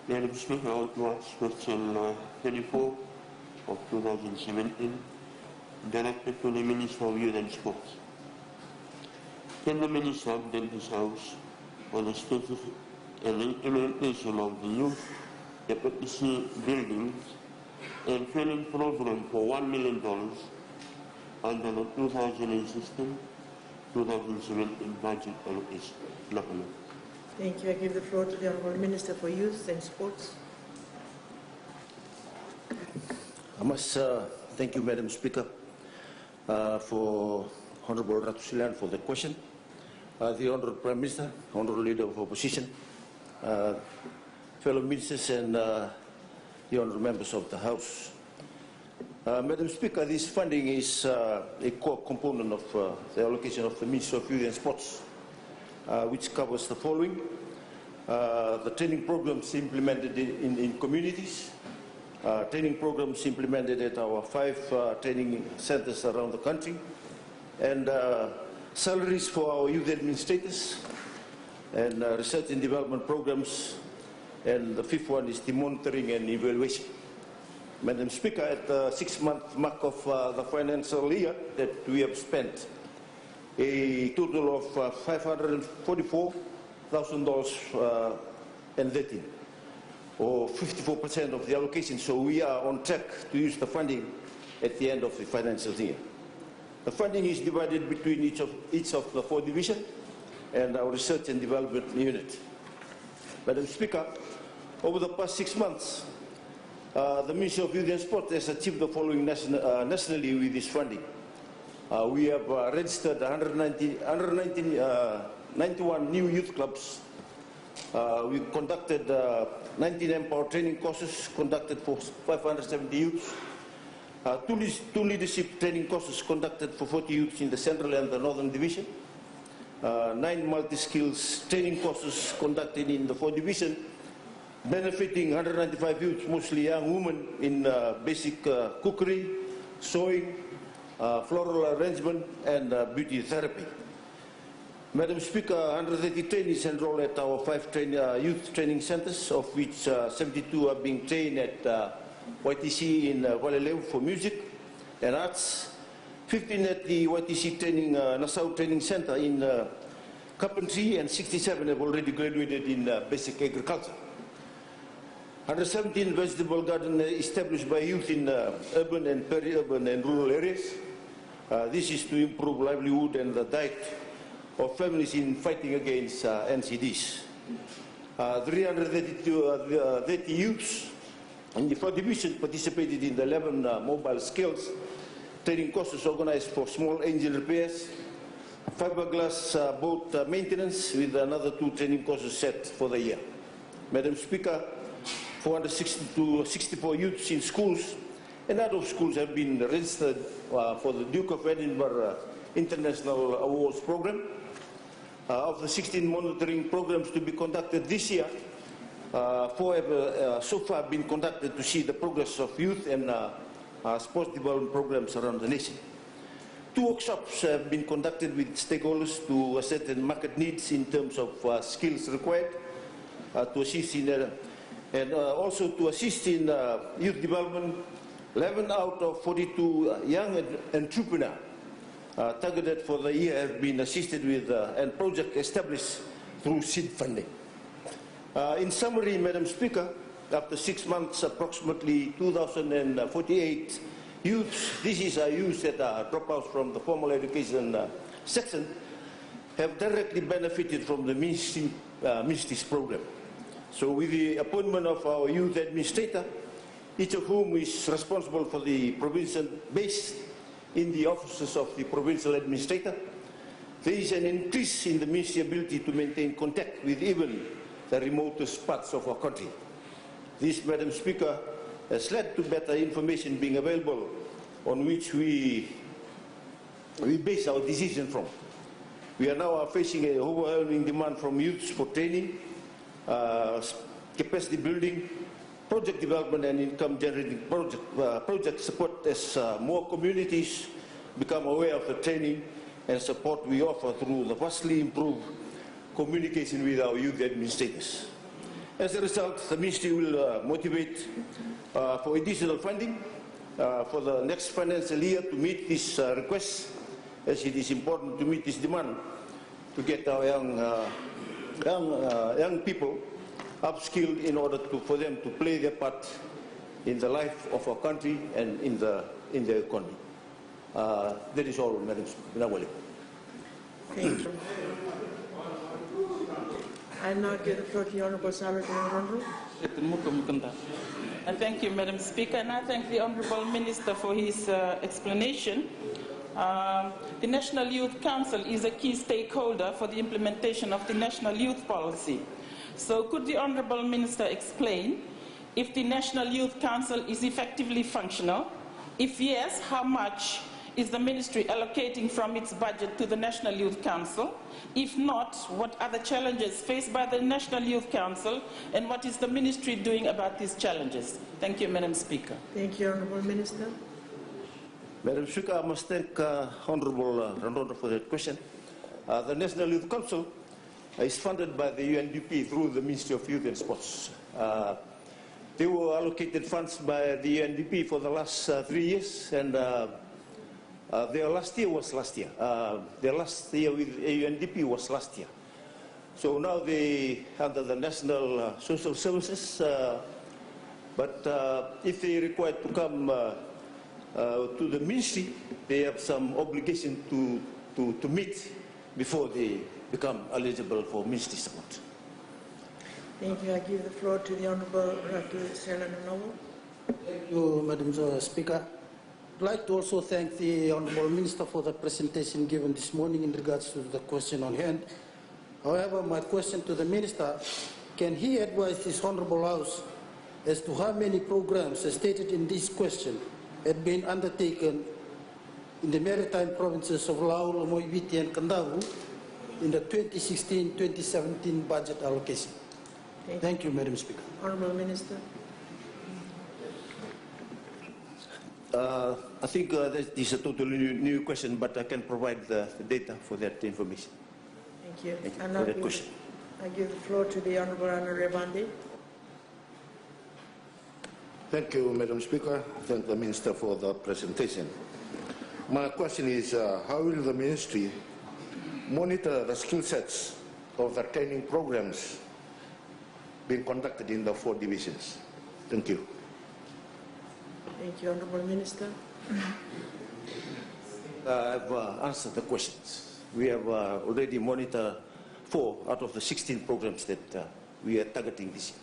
Madam Speaker, I would to ask question 24 of 2017, directed to the Minister of Youth and Sports. Can the Minister update this House on the status and implementation of the youth capacity buildings and training program for $1 million under the 2016-2017 budget allocation? Thank you. I give the floor to the Honourable Minister for Youth and Sports. I must thank you, Madam Speaker, for Honourable Ratusilan for the question. The Honourable Prime Minister, Honourable Leader of Opposition, fellow ministers and the Honourable members of the House. Madam Speaker, this funding is a core component of the allocation of the Ministry of Youth and Sports, which covers the following: the training programs implemented in communities, training programs implemented at our 5 training centers around the country, and salaries for our youth administrators, and research and development programs, and the 5th one is the monitoring and evaluation. Madam Speaker, at the 6-month mark of the financial year that we have spent a total of $544,000 and 13, or 54% of the allocation. So we are on track to use the funding at the end of the financial year. The funding is divided between each of the 4 divisions and our research and development unit. Madam Speaker, over the past 6 months, the Ministry of Youth and Sport has achieved the following nationally with this funding. We have registered 91 new youth clubs. We conducted 19 Empower training courses conducted for 570 youths. 2 leadership training courses conducted for 40 youths in the Central and the Northern Division. 9 multi-skills training courses conducted in the 4 divisions, benefiting 195 youths, mostly young women, in basic cookery, sewing, floral arrangement, and beauty therapy. Madam Speaker, 130 trainees enrolled at our 5 youth training centers, of which 72 are being trained at YTC in Valeleu for music and arts, 15 at the YTC training, Nassau Training Center in carpentry, and 67 have already graduated in basic agriculture. 117 vegetable gardens established by youth in urban and peri-urban and rural areas. This is to improve livelihood and the diet of families in fighting against NCDs. 330 youths in the 4 divisions participated in the 11 mobile skills training courses organized for small engine repairs, fiberglass boat maintenance, with another 2 training courses set for the year. Madam Speaker, 460 to 64 youths in schools and out of schools have been registered for the Duke of Edinburgh International Awards Program. Of the 16 monitoring programs to be conducted this year, 4 have so far been conducted to see the progress of youth and sports development programs around the nation. 2 workshops have been conducted with stakeholders to assess market needs in terms of skills required to assist in and also to assist in youth development. 11 out of 42 young entrepreneurs targeted for the year have been assisted with and project established through seed funding. In summary, Madam Speaker, after 6 months, approximately 2,048 youths, this is youths that are dropouts from the formal education section, have directly benefited from the ministry's program. So with the appointment of our youth administrator, each of whom is responsible for the provincial based in the offices of the provincial administrator, there is an increase in the ministry's ability to maintain contact with even the remotest parts of our country. This, Madam Speaker, has led to better information being available on which we base our decision from. We are now facing an overwhelming demand from youths for training, capacity building, project development and income generating project support as more communities become aware of the training and support we offer through the vastly improved communication with our youth administrators. As a result, the ministry will motivate for additional funding for the next financial year to meet this request, as it is important to meet this demand to get our young people upskilled in order for them to play their part in the life of our country and in the economy. That is all, Madam Speaker. Thank you. I now give the floor to the Honourable Sarah Honourable. Thank you, Madam Speaker, and I thank the Honourable Minister for his explanation. The National Youth Council is a key stakeholder for the implementation of the National Youth Policy. So could the Honourable Minister explain if the National Youth Council is effectively functional? If yes, how much is the Ministry allocating from its budget to the National Youth Council? If not, what are the challenges faced by the National Youth Council, and what is the Ministry doing about these challenges? Thank you, Madam Speaker. Thank you, Honourable Minister. Madam Speaker, I must thank Honourable Randonda for that question. The National Youth Council is funded by the UNDP through the Ministry of Youth and Sports. They were allocated funds by the UNDP for the last 3 years, and their last year was last year. Their last year with UNDP was last year. So now they under the National Social Services, but if they are required to come to the ministry, they have some obligation to meet before they become eligible for ministry support. Thank you. I give the floor to the Honourable Ratu Selena Novo. Thank you, Madam Speaker. I'd like to also thank the Honourable Minister for the presentation given this morning in regards to the question on hand. However, my question to the Minister, can he advise this Honourable House as to how many programs, as stated in this question, had been undertaken in the maritime provinces of Laur, Moibiti and Kandavu in the 2016-2017 budget allocation? Thank you, Madam Speaker. Honourable Minister. I think that is a totally new question, but I can provide the data for that information. Thank you. Thank you for that question. I give the floor to the Honourable Anna Revandi. Thank you, Madam Speaker. Thank the Minister for the presentation. My question is, how will the Ministry monitor the skill sets of the training programs being conducted in the 4 divisions? Thank you. Thank you, Honourable Minister. I've answered the questions. We have already monitored 4 out of the 16 programs that we are targeting this year.